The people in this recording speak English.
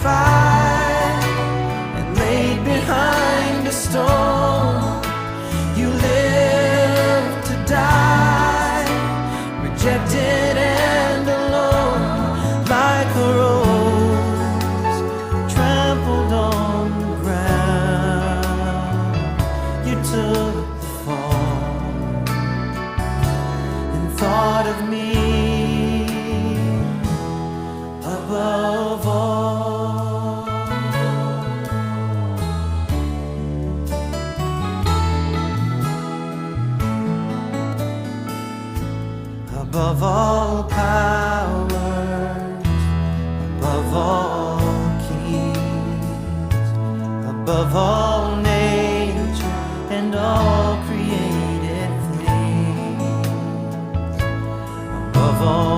crucified and laid behind a stone. You lived to die, rejected and alone, like a rose trampled on the ground. You took the fall and thought of me above all. Above all powers, above all kings, above all nature and all created things, above all